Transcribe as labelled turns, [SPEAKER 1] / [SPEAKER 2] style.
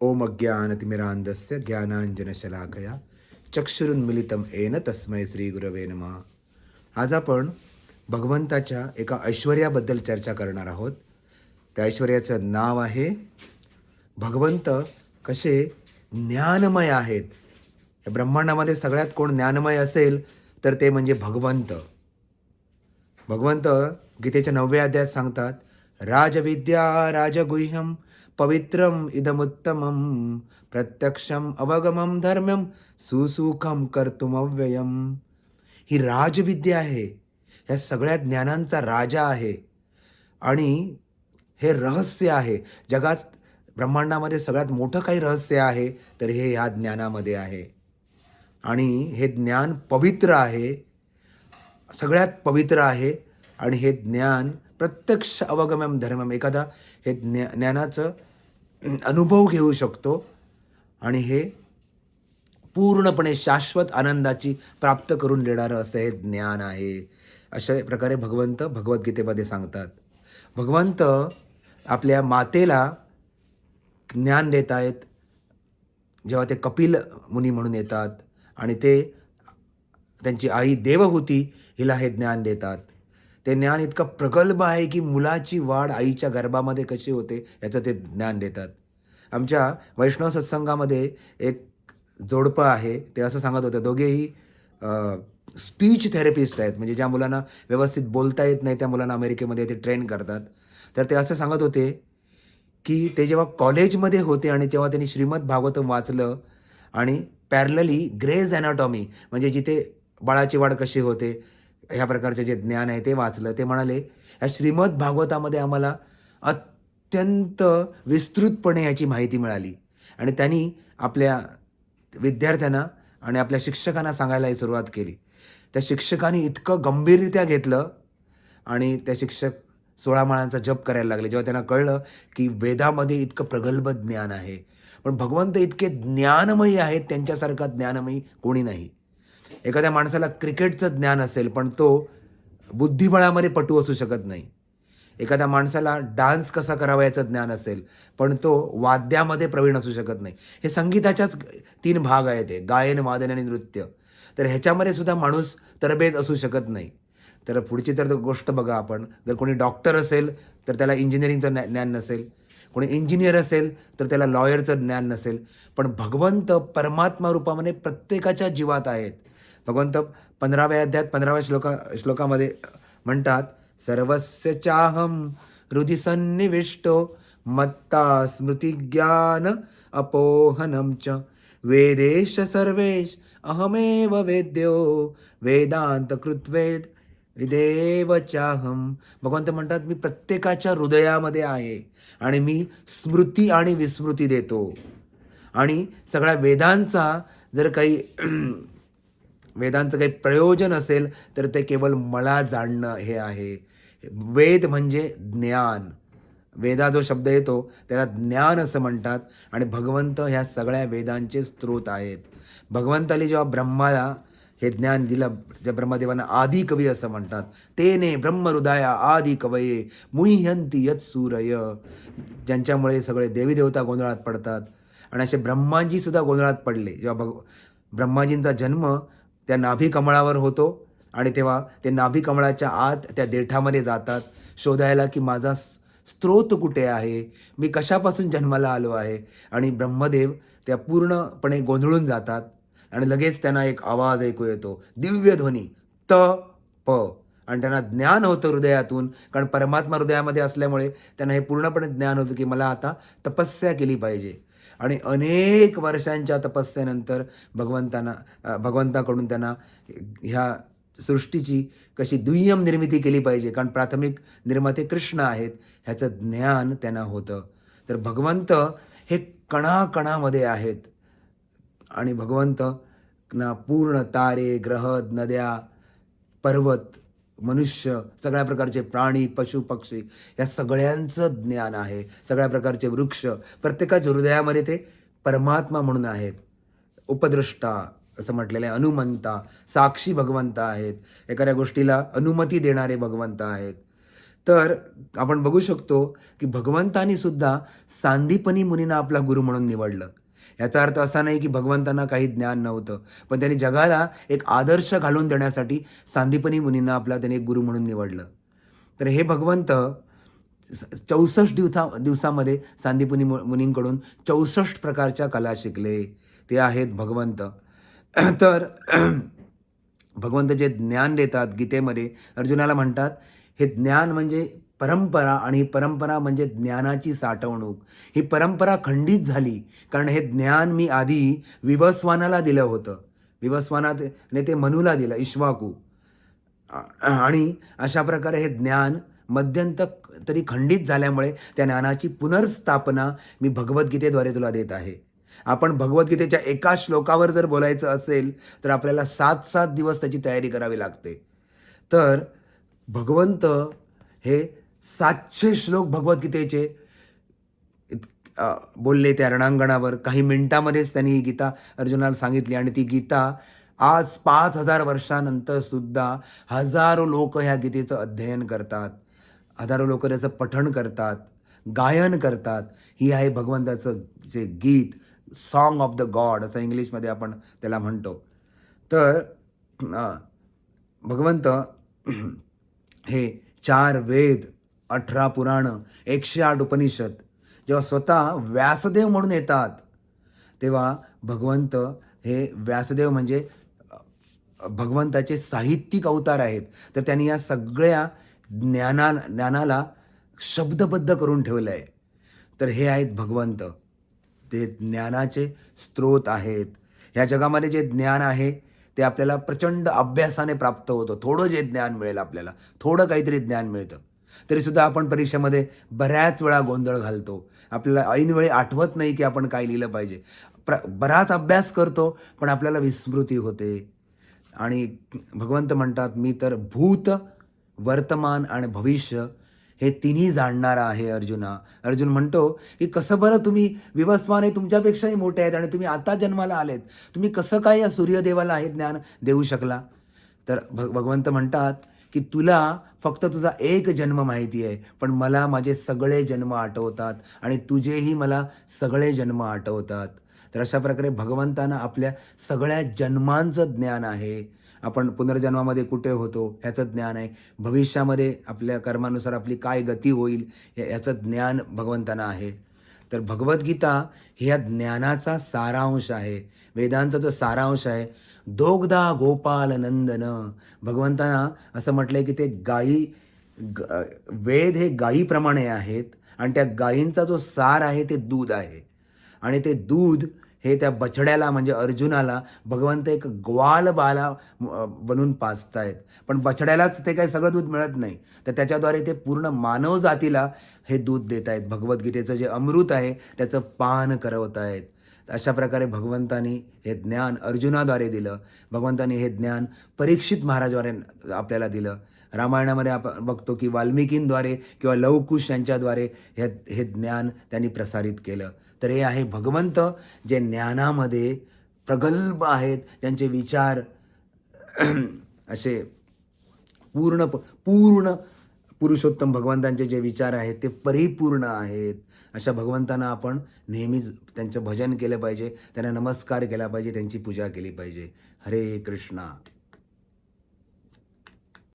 [SPEAKER 1] ओम अज्ञानतिमिरान्धस्य ज्ञानाञ्जनशलाकया चक्षुरुन्मिलितं येन तस्मै श्री गुरवे नमः. आज आपण भगवंताच्या एका ऐश्वर्याबद्दल चर्चा करणार आहोत. त्या ऐश्वर्याचं नाव आहे भगवंत कसे ज्ञानमय आहेत. या ब्रह्मांडामध्ये सगळ्यात कोण ज्ञानमय असेल तर ते म्हणजे भगवंत. भगवंत गीतेच्या 9व्या अध्यायात सांगतात, राजविद्या राजगुह्यम पवित्रम इदमुत्तमम प्रत्यक्षम अवगमम धर्म्यम सुसुखम कर्तुमव्ययम. ही राजविद्या आहे. ह्या सगळ्या ज्ञानांचा राजा आहे आणि हे रहस्य आहे. जगात ब्रह्मांडामध्ये सगळ्यात मोठं काही रहस्य आहे तर हे ह्या ज्ञानामध्ये आहे. आणि हे ज्ञान पवित्र आहे, सगळ्यात पवित्र आहे. आणि हे ज्ञान प्रत्यक्ष अवगमम धर्मम, एखादा हे ज्ञानाचं अनुभव घेऊ शकतो आणि हे पूर्णपणे शाश्वत आनंदाची प्राप्त करून देणारं असं हे ज्ञान आहे. अशा प्रकारे भगवंत भगवद्गीतेमध्ये सांगतात. भगवंत आपल्या मातेला ज्ञान देत आहेत. जेव्हा ते कपिल मुनी म्हणून येतात आणि ते त्यांची आई देवहूती हिला हे ज्ञान देतात. ते ज्ञान इतकं प्रगल्भ आहे की मुलाची वाढ आईच्या गर्भामध्ये कशी होते याचं ते ज्ञान देतात. आमच्या वैष्णव सत्संगामध्ये एक जोडपं आहे. ते असं सांगत होते, दोघेही स्पीच थेरपिस्ट आहेत. म्हणजे ज्या मुलांना व्यवस्थित बोलता येत नाही त्या मुलांना अमेरिकेमध्ये ते ट्रेन करतात. तर ते असं सांगत होते की ते जेव्हा कॉलेजमध्ये होते आणि तेव्हा त्यांनी श्रीमद भागवतम वाचलं आणि पॅरलली ग्रेज ॲनाटॉमी, म्हणजे जिथे बाळाची वाढ कशी होते ह्या प्रकारचे जे ज्ञान आहे ते वाचलं. ते म्हणाले, ह्या श्रीमद भागवतामध्ये आम्हाला अत्यंत विस्तृतपणे याची माहिती मिळाली. आणि त्यांनी आपल्या विद्यार्थ्यांना आणि आपल्या शिक्षकांना सांगायलाही सुरुवात केली. त्या शिक्षकांनी इतकं गंभीररित्या घेतलं आणि त्या शिक्षक 16 माळांचा जप करायला लागले जेव्हा त्यांना कळलं की वेदामध्ये इतकं प्रगल्भ ज्ञान आहे. पण भगवंत इतके ज्ञानमयी आहेत, त्यांच्यासारखा ज्ञानमयी कोणी नाही. एखाद्या माणसाला क्रिकेटचं ज्ञान असेल पण तो बुद्धिबळामध्ये पटू असू शकत नाही. एखाद्या माणसाला डान्स कसा करावा याचं ज्ञान असेल पण तो वाद्यामध्ये प्रवीण असू शकत नाही. हे संगीताच्याच 3 भाग आहेत, हे गायन, वादन आणि नृत्य. तर ह्याच्यामध्ये सुद्धा माणूस तरबेज असू शकत नाही. तर पुढची तर गोष्ट बघा, आपण जर कोणी डॉक्टर असेल तर त्याला इंजिनिअरिंगचं ज्ञान नसेल, कोणी इंजिनियर असेल तर त्याला लॉयरचं ज्ञान नसेल. पण भगवंत परमात्मा रूपामध्ये प्रत्येकाच्या जीवात आहेत. भगवंत 15व्या अध्यायात 15व्या श्लोकामध्ये म्हणतात, सर्वस्य चाहम हृदि सन्निविष्टो मत्ता स्मृतिज्ञान अपोहनम च वेदेश सर्वेश अहमेव वेद्यो वेदांत कृत्वेद विदेव चाहम. भगवंत म्हणतात, मी प्रत्येकाच्या हृदयामध्ये आहे आणि मी स्मृती आणि विस्मृती देतो. आणि सगळ्या वेदांचा जर काही वेदांचं काही प्रयोजन असेल तर ते केवळ मला जाणणं हे आहे. वेद म्हणजे ज्ञान. वेदा जो शब्द येतो त्याला ज्ञान असं म्हणतात. आणि भगवंत ह्या सगळ्या वेदांचे स्रोत आहेत. भगवंताने जेव्हा ब्रह्माला हे ज्ञान दिलं, ज्या ब्रह्मदेवांना आदी कवी असं म्हणतात, तेने ब्रह्महृदया आदी कवये मुह्यंती यत् सूरय. ज्यांच्यामुळे सगळे देवी देवता गोंधळात पडतात. आणि असे ब्रह्माजी सुद्धा गोंधळात पडले जेव्हा ब्रह्माजींचा जन्म त्या नाभी कमळावर होतो आणि तेव्हा ते नाभी कमळाच्या आत त्या देठामध्ये जातात शोधायला की माझा स्रोत कुठे आहे, मी कशापासून जन्माला आलो आहे. आणि ब्रह्मदेव त्या पूर्णपणे गोंधळून जातात आणि लगेच त्यांना एक आवाज ऐकू येतो, दिव्य ध्वनी त प. आणि त्यांना ज्ञान होतं हृदयातून, कारण परमात्मा हृदयामध्ये असल्यामुळे त्यांना हे पूर्णपणे ज्ञान होतं की मला आता तपस्या केली पाहिजे. आणि अनेक वर्षांच्या तपस्येनंतर भगवंताकडून त्यांना ह्या सृष्टीची कशी दुय्यम निर्मिती केली पाहिजे, कारण प्राथमिक निर्माते कृष्ण आहेत, ह्याचं ज्ञान त्यांना होतं. तर भगवंत हे कणाकणामध्ये आहेत. आणि भगवंत ना पूर्ण तारे, ग्रह, नद्या, पर्वत, मनुष्य, सगळ्या प्रकारचे प्राणी, पशु, पक्षी या सगळ्यांचं ज्ञान आहे. सगळ्या प्रकारचे वृक्ष, प्रत्येकाच्या हृदयामध्ये ते परमात्मा म्हणून आहेत. उपद्रष्टा असं म्हटलेलं आहे, अनुमंता, साक्षी भगवंत आहेत. एखाद्या गोष्टीला अनुमती देणारे भगवंत आहेत. तर आपण बघू शकतो की भगवंतानी सुद्धा सांदीपनी मुनींना आपला गुरु म्हणून निवडलं. याचा अर्थ असा नाही की भगवंतांना काही ज्ञान नव्हतं, पण त्यांनी जगाला एक आदर्श घालून देण्यासाठी सांदीपनी मुनींना आपला त्यांनी एक गुरु म्हणून निवडलं. तर हे भगवंत 64 दिवसामध्ये सांदीपनी मुनींकडून 64 प्रकारच्या कला शिकले. ते आहेत भगवंत. तर भगवंत जे ज्ञान देतात गीतेमध्ये अर्जुनाला म्हणतात, हे ज्ञान म्हणजे परंपरा आणि ही परंपरा म्हणजे ज्ञानाची साठवणूक. ही परंपरा खंडित झाली कारण हे ज्ञान मी आधी विवस्वानाला दिलं होतं. विवस्वानाने ते मनूला दिलं, इक्ष्वाकू. आणि अशा प्रकारे हे ज्ञान मध्यंतर तरी खंडित झाल्यामुळे त्या ज्ञानाची पुनर्स्थापना मी भगवद्गीतेद्वारे तुला देत आहे. आपण भगवद्गीतेच्या एका श्लोकावर जर बोलायचं असेल तर आपल्याला 7-7 दिवस त्याची तयारी करावी लागते. तर भगवंत हे 700 श्लोक भगवद्गीतेचे बोलले त्या रणांगणावर. काही मिनिटामध्येच त्यांनी ही गीता अर्जुनाला सांगितली आणि ती गीता आज 5,000 वर्षानंतर सुद्धा हजारो लोक ह्या गीतेचं अध्ययन करतात. हजारो लोक त्याचं पठण करतात, गायन करतात. ही आहे भगवंताचं जे गीत, सॉन्ग ऑफ द गॉड असं इंग्लिशमध्ये आपण त्याला म्हणतो. तर भगवंत हे 4 वेद, 18 पुराणं, 108 उपनिषद जेव्हा स्वतः व्यासदेव म्हणून येतात, तेव्हा भगवंत हे व्यासदेव म्हणजे भगवंताचे साहित्यिक अवतार आहेत. तर त्यांनी या सगळ्या ज्ञानाला शब्दबद्ध करून ठेवलं आहे. तर हे आहेत भगवंत. ते ज्ञानाचे स्रोत आहेत. ह्या जगामध्ये जे ज्ञान आहे ते आपल्याला प्रचंड अभ्यासाने प्राप्त होतं. थोडं जे ज्ञान मिळेल आपल्याला, थोडं काहीतरी ज्ञान मिळतं. तरीसुद्धा आपण परीक्षेमध्ये बऱ्याच वेळा गोंधळ घालतो. आपल्याला ऐनवेळी आठवत नाही की आपण काय लिहिलं पाहिजे. बराच अभ्यास करतो पण आपल्याला विस्मृती होते. आणि भगवंत म्हणतात, मी तर भूत, वर्तमान आणि भविष्य हे तिन्ही जाणणारा आहे अर्जुना. अर्जुन म्हणतो की कसं बरं तुम्ही विवस्वान आहे, तुमच्यापेक्षाही मोठे आहेत आणि तुम्ही आता जन्माला आलेत. तुम्ही कसं काय या सूर्यदेवाला हे ज्ञान देऊ शकला? तर भगवंत म्हणतात की तुला फक्त तुझा एक जन्म माहिती आहे, पण मला माझे सगळे जन्म आठवतात आणि तुझेही मला सगळे जन्म आठवतात. तर अशा प्रकारे भगवंतांना आपल्या सगळ्या जन्मांचं ज्ञान आहे. आपण पुनर्जन्मामध्ये कुठे होतो ह्याचं ज्ञान आहे. भविष्यामध्ये आपल्या कर्मानुसार आपली काय गती होईल याचं ज्ञान भगवंतांना आहे. तर भगवद्गीता ह्या ज्ञानाचा सारांश आहे. वेदांचा जो सारांश आहे. दोग्धा गोपाल नंदन. भगवंतांना असं म्हटलंय की ते वेद हे गायीप्रमाणे आहेत आणि त्या गायींचा जो सार आहे ते दूध आहे. आणि ते दूध हे त्या बछड्याला म्हणजे अर्जुनाला भगवंत एक ग्वालबाला बनून पाजतायत. पण बछड्यालाच ते काही सगळं दूध मिळत नाही, तर त्याच्याद्वारे ते पूर्ण मानव जातीला हे दूध देत आहेत. भगवद्गीतेचं जे अमृत आहे त्याचं पान करवत आहेत. अशा प्रकारे भगवंतानी हे ज्ञान अर्जुनाद्वारे दिलं. भगवंतानी हे ज्ञान परीक्षित महाराजद्वारे आपल्याला दिलं. रामायणामध्ये आपण बघतो की वाल्मिकींद्वारे किंवा लवकुश यांच्याद्वारे हे ज्ञान त्यांनी प्रसारित केलं. तर हे आहे भगवंत जे ज्ञानामध्ये प्रगल्भ आहेत. त्यांचे विचार असे पूर्ण पुरुषोत्तम भगवंतांचे जे विचार आहेत ते परिपूर्ण आहेत. अशा भगवंतांना आपण नेहमीच त्यांचं भजन केलं पाहिजे, त्यांना नमस्कार केला पाहिजे, त्यांची पूजा केली पाहिजे. हरे कृष्णा.